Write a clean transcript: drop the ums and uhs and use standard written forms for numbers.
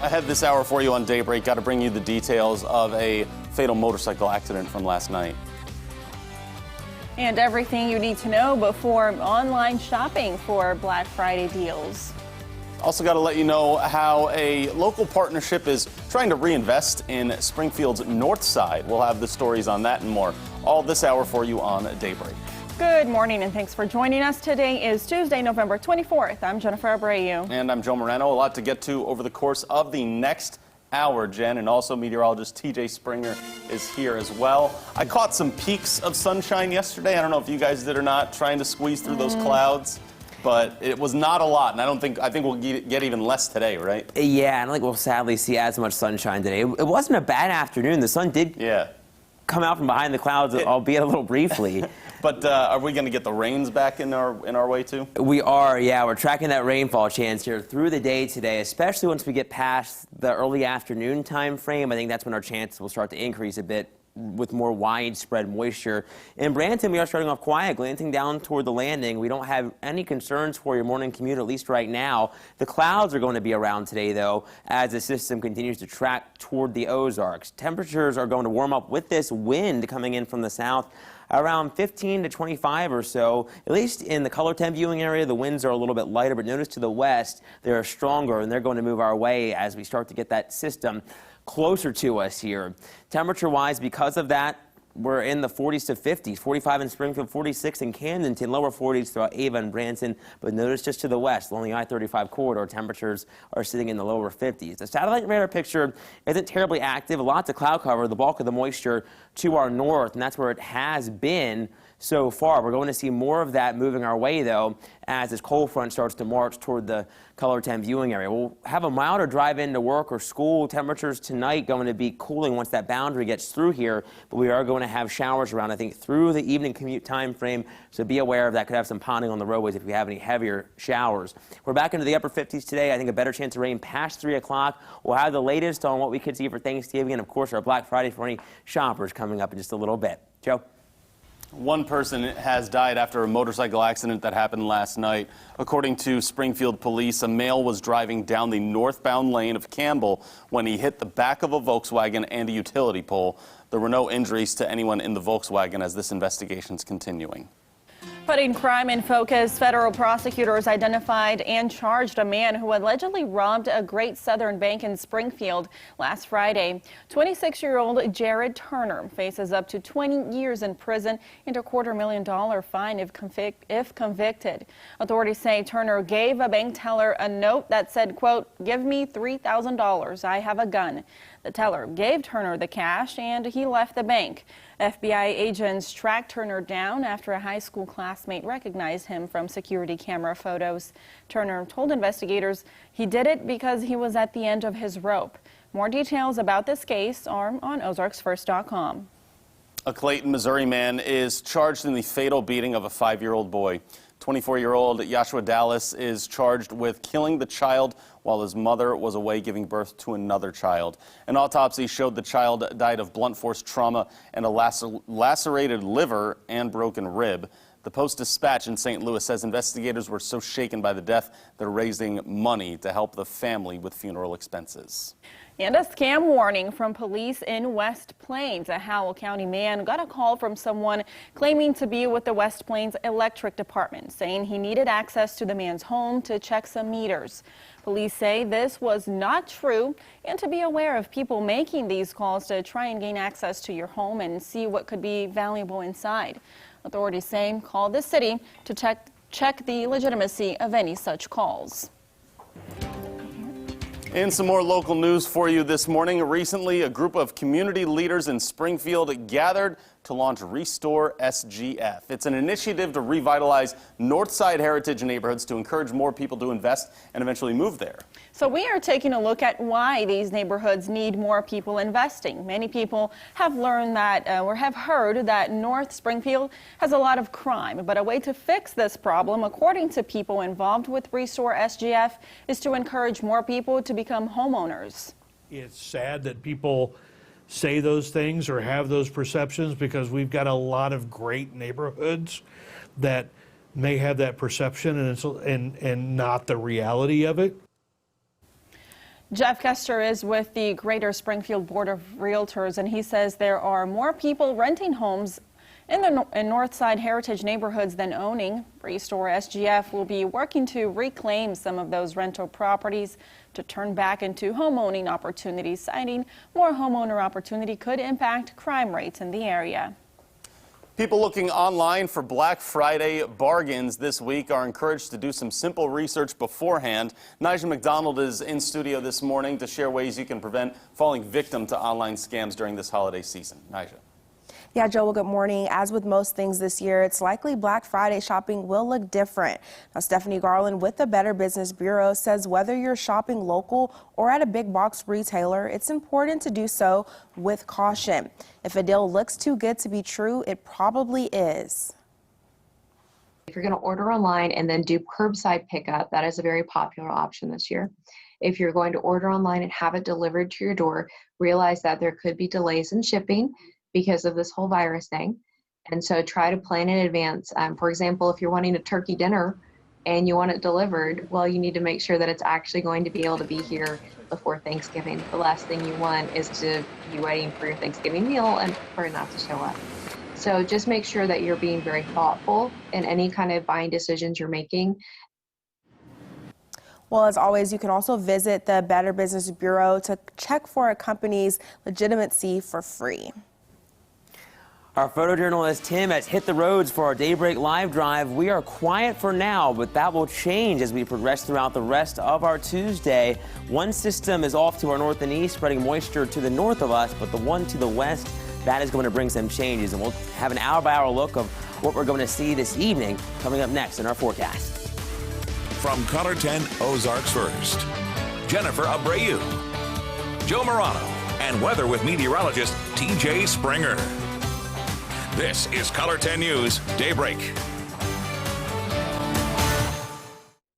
Ahead this hour for you on Daybreak, got to bring you the details of a fatal motorcycle accident from last night. And everything you need to know before online shopping for Black Friday deals. Also got to let you know how a local partnership is trying to reinvest in Springfield's north side. We'll have the stories on that and more all this hour for you on Daybreak. Good morning and thanks for joining us. Today is Tuesday, November 24th. I'm Jennifer Abreu. And I'm Joe Moreno. A lot to get to over the course of the next hour, Jen, and also meteorologist TJ Springer is here as well. I caught some peaks of sunshine yesterday. I don't know if you guys did or not, trying to squeeze through those clouds. But it was not a lot, and I think we'll get even less today, right? Yeah, I don't think we'll sadly see as much sunshine today. It wasn't a bad afternoon. The sun did come out from behind the clouds, albeit a little briefly. But are we going to get the rains back in our way too? We are, yeah. We're tracking that rainfall chance here through the day today, especially once we get past the early afternoon time frame. I think that's when our chances will start to increase a bit with more widespread moisture. In Branson, we are starting off quiet, glancing down toward the landing. We don't have any concerns for your morning commute, at least right now. The clouds are going to be around today, though, as the system continues to track toward the Ozarks. Temperatures are going to warm up with this wind coming in from the south, around 15 to 25 or so. At least in the color temp viewing area, the winds are a little bit lighter, but notice to the west, they're stronger, and they're going to move our way as we start to get that system closer to us here. Temperature-wise, because of that, we're in the 40s to 50s, 45 in Springfield, 46 in Camdenton, lower 40s throughout Ava and Branson. But notice just to the west, along the I-35 corridor, temperatures are sitting in the lower 50s. The satellite radar picture isn't terribly active. Lots of cloud cover, the bulk of the moisture to our north, and that's where it has been so far. We're going to see more of that moving our way, though, as this cold front starts to march toward the color temp viewing area. We'll have a milder drive into work or school. Temperatures tonight going to be cooling once that boundary gets through here, but we are going to have showers around, I think, through the evening commute time frame, so be aware of that. Could have some ponding on the roadways if we have any heavier showers. We're back into the upper 50s today. I think a better chance of rain past 3 o'clock. We'll have the latest on what we could see for Thanksgiving and, of course, our Black Friday for any shoppers coming up in just a little bit. Joe? One person has died after a motorcycle accident that happened last night. According to Springfield police, a male was driving down the northbound lane of Campbell when he hit the back of a Volkswagen and a utility pole. There were no injuries to anyone in the Volkswagen as this investigation is continuing. Putting crime in focus, federal prosecutors identified and charged a man who allegedly robbed a Great Southern Bank in Springfield last Friday. 26-year-old Jared Turner faces up to 20 years in prison and a $250,000 fine if convicted. Authorities say Turner gave a bank teller a note that said, quote, "Give me $3,000. I have a gun." The teller gave Turner the cash and he left the bank. FBI agents tracked Turner down after a high school classmate recognized him from security camera photos. Turner told investigators he did it because he was at the end of his rope. More details about this case are on ozarksfirst.com. A Clayton, Missouri man is charged in the fatal beating of a 5-year-old boy. 24-year-old Joshua Dallas is charged with killing the child while his mother was away giving birth to another child. An autopsy showed the child died of blunt force trauma and a lacerated liver and broken rib. The Post-Dispatch in St. Louis says investigators were so shaken by the death they're raising money to help the family with funeral expenses. And a scam warning from police in West Plains. A Howell County man got a call from someone claiming to be with the West Plains Electric Department, saying he needed access to the man's home to check some meters. Police say this was not true and to be aware of people making these calls to try and gain access to your home and see what could be valuable inside. Authorities say call the city to check the legitimacy of any such calls. And some more local news for you this morning. Recently, a group of community leaders in Springfield gathered to launch Restore SGF. It's an initiative to revitalize Northside heritage neighborhoods to encourage more people to invest and eventually move there. So we are taking a look at why these neighborhoods need more people investing. Many people have learned that or have heard that North Springfield has a lot of crime, but a way to fix this problem, according to people involved with Restore SGF, is to encourage more people to become homeowners. It's sad that people say those things or have those perceptions, because we've got a lot of great neighborhoods that may have that perception and not the reality of it. Jeff Kester is with the Greater Springfield Board of Realtors, and he says there are more people renting homes in Northside Heritage neighborhoods than owning. Restore SGF will be working to reclaim some of those rental properties to turn back into homeowning opportunities, citing more homeowner opportunity could impact crime rates in the area. People looking online for Black Friday bargains this week are encouraged to do some simple research beforehand. Nigel McDonald is in studio this morning to share ways you can prevent falling victim to online scams during this holiday season. Nigel. Yeah, Joe, well, good morning. As with most things this year, it's likely Black Friday shopping will look different. Now, Stephanie Garland with the Better Business Bureau says whether you're shopping local or at a big box retailer, it's important to do so with caution. If a deal looks too good to be true, it probably is. If you're going to order online and then do curbside pickup, that is a very popular option this year. If you're going to order online and have it delivered to your door, realize that there could be delays in shipping because of this whole virus thing. And so try to plan in advance. For example, if you're wanting a turkey dinner and you want it delivered, well, you need to make sure that it's actually going to be able to be here before Thanksgiving. The last thing you want is to be waiting for your Thanksgiving meal and for it not to show up. So just make sure that you're being very thoughtful in any kind of buying decisions you're making. Well, as always, you can also visit the Better Business Bureau to check for a company's legitimacy for free. Our photojournalist Tim has hit the roads for our Daybreak Live Drive. We are quiet for now, but that will change as we progress throughout the rest of our Tuesday. One system is off to our north and east, spreading moisture to the north of us, but the one to the west, that is going to bring some changes. And we'll have an hour-by-hour look of what we're going to see this evening coming up next in our forecast. From Color 10 Ozarks First, Jennifer Abreu, Joe Morano, and weather with meteorologist TJ Springer. This is Color 10 News Daybreak.